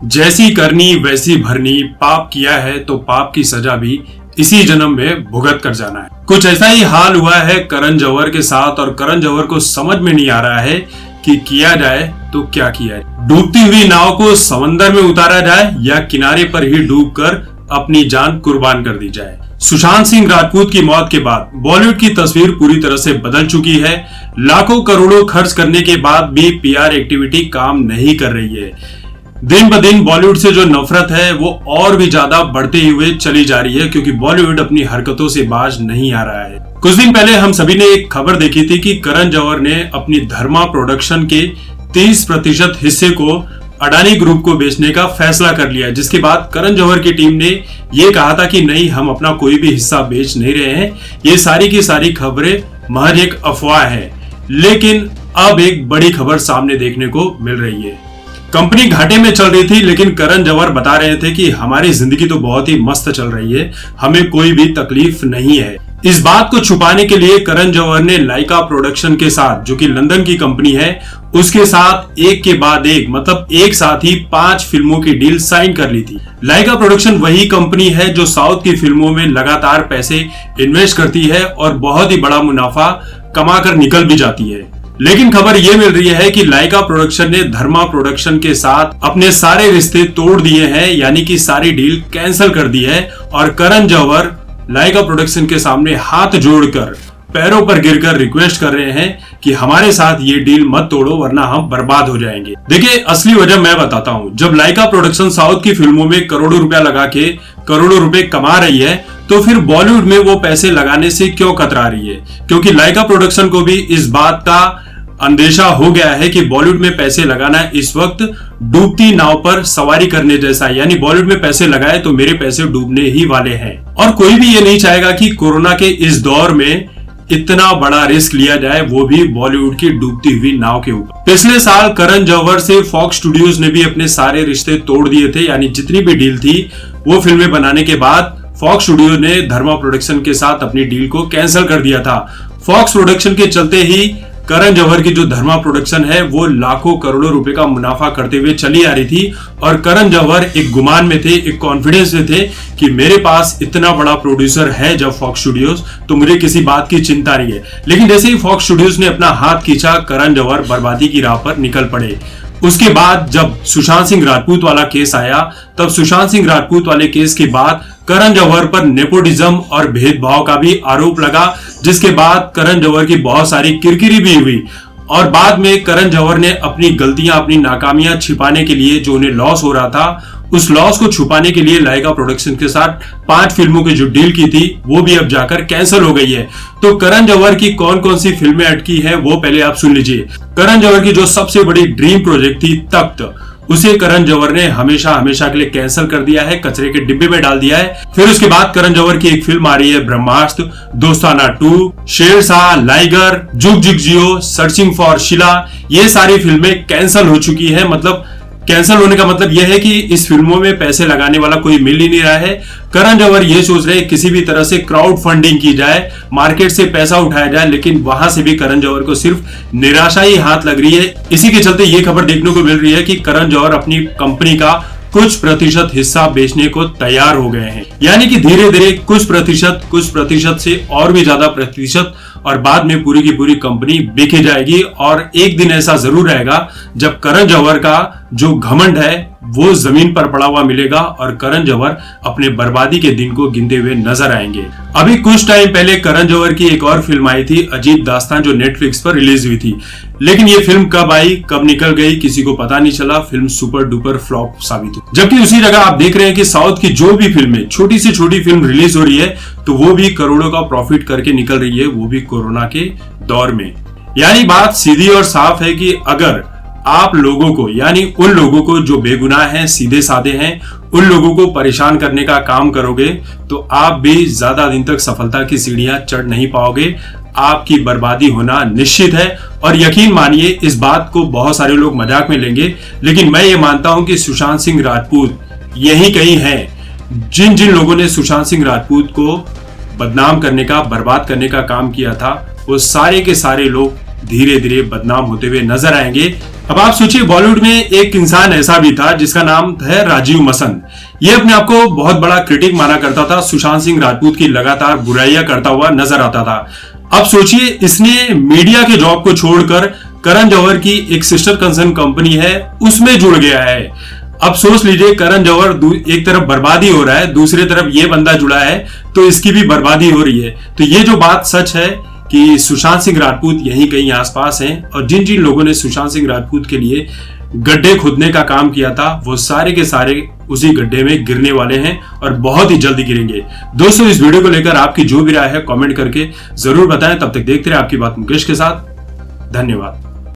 जैसी करनी वैसी भरनी, पाप किया है तो पाप की सजा भी इसी जन्म में भुगत कर जाना है। कुछ ऐसा ही हाल हुआ है करण जौहर के साथ और करण जौहर को समझ में नहीं आ रहा है कि किया जाए तो क्या किया है। डूबती हुई नाव को समंदर में उतारा जाए या किनारे पर ही डूबकर अपनी जान कुर्बान कर दी जाए। सुशांत सिंह राजपूत की मौत के बाद बॉलीवुड की तस्वीर पूरी तरह से बदल चुकी है। लाखों करोड़ों खर्च करने के बाद भी पीआर एक्टिविटी काम नहीं कर रही है। दिन ब दिन बॉलीवुड से जो नफरत है वो और भी ज्यादा बढ़ते हुए चली जा रही है, क्योंकि बॉलीवुड अपनी हरकतों से बाज नहीं आ रहा है। कुछ दिन पहले हम सभी ने एक खबर देखी थी कि करण जौहर ने अपनी धर्मा प्रोडक्शन के 30% हिस्से को अडानी ग्रुप को बेचने का फैसला कर लिया, जिसके बाद करण जौहर की टीम ने यह कहा था कि नहीं, हम अपना कोई भी हिस्सा बेच नहीं रहे हैं, ये सारी की सारी खबरें महज एक अफवाह है। लेकिन अब एक बड़ी खबर सामने देखने को मिल रही है। कंपनी घाटे में चल रही थी, लेकिन करण जौहर बता रहे थे कि हमारी जिंदगी तो बहुत ही मस्त चल रही है, हमें कोई भी तकलीफ नहीं है। इस बात को छुपाने के लिए करण जौहर ने लाइका प्रोडक्शन के साथ, जो कि लंदन की कंपनी है, उसके साथ एक के बाद एक, मतलब एक साथ ही 5 फिल्मों की डील साइन कर ली थी। लाइका प्रोडक्शन वही कंपनी है जो साउथ की फिल्मों में लगातार पैसे इन्वेस्ट करती है और बहुत ही बड़ा मुनाफा कमाकर निकल भी जाती है। लेकिन खबर यह मिल रही है कि लाइका प्रोडक्शन ने धर्मा प्रोडक्शन के साथ अपने सारे रिश्ते तोड़ दिए हैं, यानी कि सारी डील कैंसिल कर दी है। और करण जौहर लाइका प्रोडक्शन के सामने हाथ जोड़कर पैरों पर गिरकर रिक्वेस्ट कर रहे हैं कि हमारे साथ ये डील मत तोड़ो, वरना हम बर्बाद हो जाएंगे। देखिए, असली वजह मैं बताता हूँ। जब लाइका प्रोडक्शन साउथ की फिल्मों में करोड़ों रुपया लगा के करोड़ों रुपए कमा रही है, तो फिर बॉलीवुड में वो पैसे लगाने से क्यों कतरा रही है? क्योंकि लाइका प्रोडक्शन को भी इस बात का अंदेशा हो गया है कि बॉलीवुड में पैसे लगाना इस वक्त डूबती नाव पर सवारी करने जैसा है, यानी बॉलीवुड में पैसे लगाए तो मेरे पैसे डूबने ही वाले हैं। और कोई भी ये नहीं चाहेगा कि कोरोना के इस दौर में इतना बड़ा रिस्क लिया जाए, वो भी बॉलीवुड की डूबती हुई नाव के ऊपर। पिछले साल करण जौहर से फॉक्स स्टूडियोज ने भी अपने सारे रिश्ते तोड़ दिए थे, यानी जितनी भी डील थी वो फिल्में बनाने के बाद फॉक्स स्टूडियो ने धर्मा प्रोडक्शन के साथ अपनी डील को कैंसिल कर दिया था। फॉक्स प्रोडक्शन के चलते ही करण जौहर की जो धर्मा प्रोडक्शन है वो लाखों करोड़ों रुपए का मुनाफा करते हुए चली आ रही थी। और करण जौहर एक गुमान में थे, एक कॉन्फिडेंस में थे कि मेरे पास इतना बड़ा प्रोड्यूसर है जब फॉक्स स्टूडियोज, तो मुझे किसी बात की चिंता नहीं है। लेकिन जैसे ही फॉक्स स्टूडियोज ने अपना हाथ खींचा, करण जौहर बर्बादी की राह पर निकल पड़े। उसके बाद जब सुशांत सिंह राजपूत वाला केस आया, तब सुशांत सिंह राजपूत वाले केस के बाद करण जौहर पर नेपोटिज्म और भेदभाव का भी आरोप लगा, जिसके बाद करण जौहर की बहुत सारी किरकिरी भी हुई। और बाद में करण जौहर ने अपनी गलतियां, अपनी नाकामियां छिपाने के लिए, जो उन्हें लॉस हो रहा था, उस लॉस को छुपाने के लिए लाइका प्रोडक्शन के साथ 5 फिल्मों की जो डील की थी वो भी अब जाकर कैंसिल हो गई है। तो करण जौहर की कौन कौन सी फिल्में अटकी है वो पहले आप सुन लीजिए। करण जौहर की जो सबसे बड़ी ड्रीम प्रोजेक्ट थी तख्त, उसे करण जौहर ने हमेशा हमेशा के लिए कैंसिल कर दिया है, कचरे के डिब्बे में डाल दिया है। फिर उसके बाद करण जौहर की एक फिल्म आ रही है ब्रह्मास्त्र, दोस्ताना 2, शेरशाह, लाइगर, जुग जुग जियो, सर्चिंग फॉर शीला, ये सारी फिल्में कैंसिल हो चुकी है। मतलब कैंसिल होने का मतलब यह है कि इस फिल्मों में पैसे लगाने वाला कोई मिल ही नहीं रहा है। करण जौहर ये सोच रहे हैं किसी भी तरह से क्राउड फंडिंग की जाए, मार्केट से पैसा उठाया जाए, लेकिन वहां से भी करण जौहर को सिर्फ निराशा ही हाथ लग रही है। इसी के चलते ये खबर देखने को मिल रही है कि करण जौहर अपनी कंपनी का कुछ प्रतिशत हिस्सा बेचने को तैयार हो गए हैं, यानी कि धीरे धीरे कुछ प्रतिशत से और भी ज्यादा प्रतिशत, और बाद में पूरी की पूरी कंपनी बेची जाएगी। और एक दिन ऐसा जरूर आएगा जब करण जौहर का जो घमंड है वो जमीन पर पड़ा हुआ मिलेगा और करण जौहर अपने बर्बादी के दिन को गिनते हुए नजर आएंगे। अभी कुछ टाइम पहले करण जौहर की एक और फिल्म आई थी, अजीब दास्तान, जो नेटफ्लिक्स पर रिलीज हुई थी। लेकिन ये फिल्म कब आई, कब निकल गई, किसी को पता नहीं चला। फिल्म सुपर डुपर फ्लॉप साबित हुई। जबकि उसी जगह आप देख रहे हैं कि साउथ की जो भी फिल्में, छोटी से छोटी फिल्म रिलीज हो रही है, तो वो भी करोड़ों का प्रॉफिट करके निकल रही है, वो भी कोरोना के दौर में। यानी बात सीधी और साफ है कि अगर आप लोगों को, यानी उन लोगों को जो बेगुनाह हैं, सीधे साधे हैं, उन लोगों को परेशान करने का काम करोगे, तो आप भी ज्यादा दिन तक सफलता की सीढ़ियां चढ़ नहीं पाओगे। आपकी बर्बादी होना निश्चित है। और यकीन मानिए, इस बात को बहुत सारे लोग मजाक में लेंगे, लेकिन मैं ये मानता हूं कि सुशांत सिंह राजपूत यही कहीं हैं। जिन जिन लोगों ने सुशांत सिंह राजपूत को बदनाम करने का, बर्बाद करने का काम किया था, वो सारे के सारे लोग धीरे धीरे बदनाम होते हुए नजर आएंगे। अब आप सोचिए, बॉलीवुड में एक इंसान ऐसा भी था जिसका नाम है राजीव मसन। ये अपने आप को बहुत बड़ा क्रिटिक माना करता था, सुशांत सिंह राजपूत की लगातार बुराइयां करता हुआ नजर आता था। अब सोचिए, इसने मीडिया के जॉब को छोड़कर करण जौहर की एक सिस्टर कंसर्न कंपनी है उसमें जुड़ गया है। अब सोच लीजिए, करण जौहर एक तरफ बर्बादी हो रहा है, दूसरी तरफ ये बंदा जुड़ा है तो इसकी भी बर्बादी हो रही है। तो ये जो बात सच है कि सुशांत सिंह राजपूत यहीं कहीं आसपास हैं, और जिन जिन लोगों ने सुशांत सिंह राजपूत के लिए गड्ढे खोदने का काम किया था वो सारे के सारे उसी गड्ढे में गिरने वाले हैं और बहुत ही जल्दी गिरेंगे। दोस्तों, इस वीडियो को लेकर आपकी जो भी राय है कमेंट करके जरूर बताएं। तब तक देखते रहे आपकी बात मुकेश के साथ। धन्यवाद।